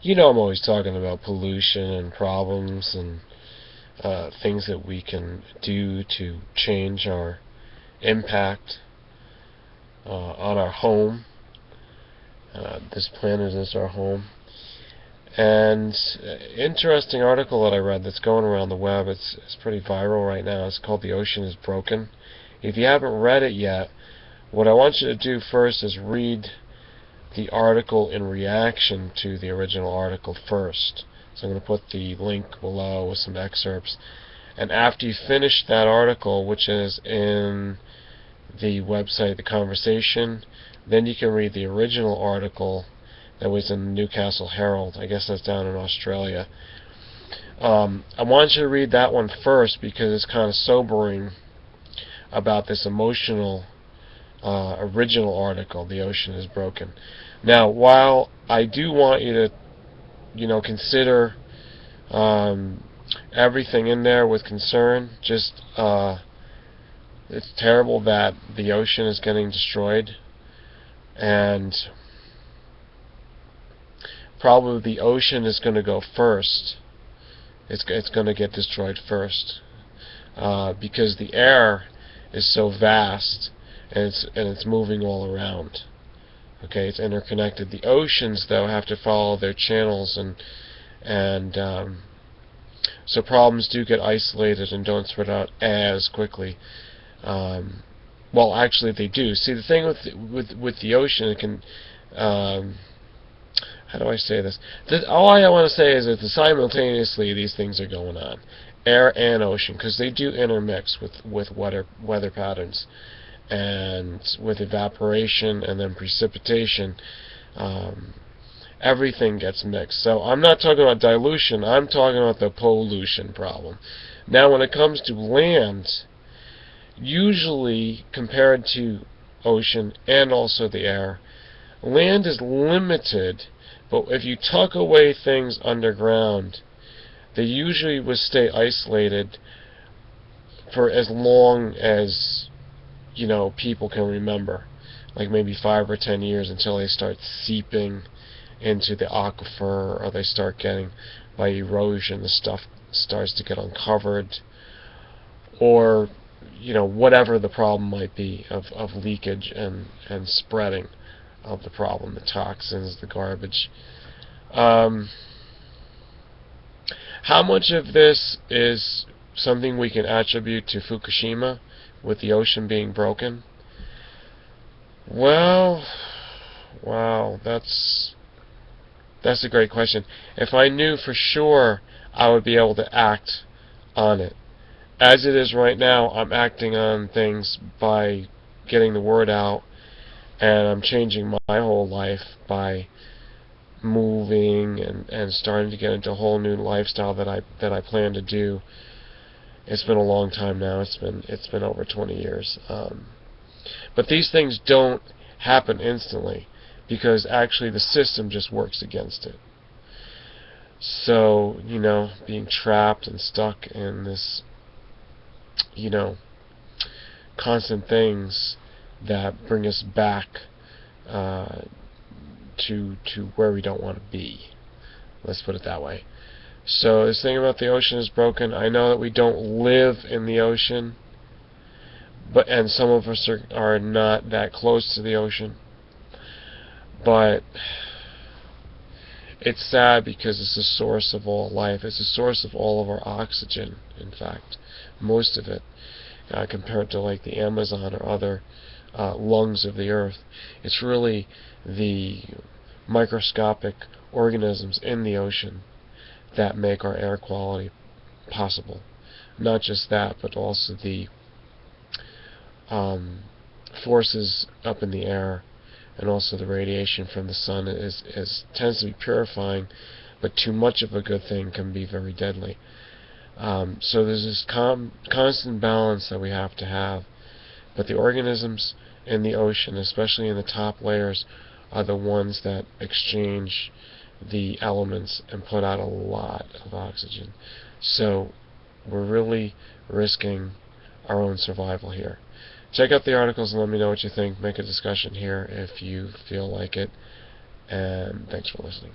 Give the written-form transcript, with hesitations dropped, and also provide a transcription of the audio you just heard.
You know, I'm always talking about pollution and problems and things that we can do to change our impact on our home. This planet is our home. And interesting article that I read that's going around the web. It's pretty viral right now. It's called "The Ocean is Broken." If you haven't read it yet, what I want you to do first is read the article in reaction to the original article first. So I'm going to put the link below with some excerpts. And after you finish that article, which is in the website The Conversation, then you can read the original article that was in the Newcastle Herald. I guess that's down in Australia. I want you to read that one first because it's kind of sobering about this emotional original article, "The Ocean is Broken." Now, while I do want you to, consider everything in there with concern, just it's terrible that the ocean is getting destroyed, and probably the ocean is going to go first. It's going to get destroyed first because the air is so vast and it's moving all around. Okay, it's interconnected. The oceans, though, have to follow their channels, and so problems do get isolated and don't spread out as quickly. Well, actually, they do. See, the thing with the ocean, it can. How do I say this? All I want to say is that simultaneously these things are going on, air and ocean, because they do intermix with weather patterns, and with evaporation and then precipitation. Everything gets mixed. So I'm not talking about dilution, I'm talking about the pollution problem. Now, when it comes to land, usually compared to ocean and also the air, land is limited, but if you tuck away things underground, they usually will stay isolated for as long as people can remember, like maybe 5 or 10 years, until they start seeping into the aquifer, or they start getting, by erosion, the stuff starts to get uncovered, or whatever the problem might be of leakage and spreading of the problem, the toxins, the garbage. How much of this is something we can attribute to Fukushima, with the ocean being broken? Well, wow, that's a great question. If I knew for sure, I would be able to act on it. As it is right now, I'm acting on things by getting the word out, and I'm changing my whole life by moving and starting to get into a whole new lifestyle that I plan to do. It's been a long time now. It's been over 20 years. But these things don't happen instantly, because actually the system just works against it. So, being trapped and stuck in this, constant things that bring us back to where we don't want to be. Let's put it that way. So this thing about the ocean is broken. I know that we don't live in the ocean, and some of us are not that close to the ocean. But it's sad because it's the source of all life. It's the source of all of our oxygen, in fact, most of it, compared to like the Amazon or other lungs of the earth. It's really the microscopic organisms in the ocean that make our air quality possible. Not just that, but also the forces up in the air, and also the radiation from the sun tends to be purifying, but too much of a good thing can be very deadly. So there's this constant balance that we have to have. But the organisms in the ocean, especially in the top layers, are the ones that exchange the elements and put out a lot of oxygen. So we're really risking our own survival here. Check out the articles and let me know what you think. Make a discussion here if you feel like it. And thanks for listening.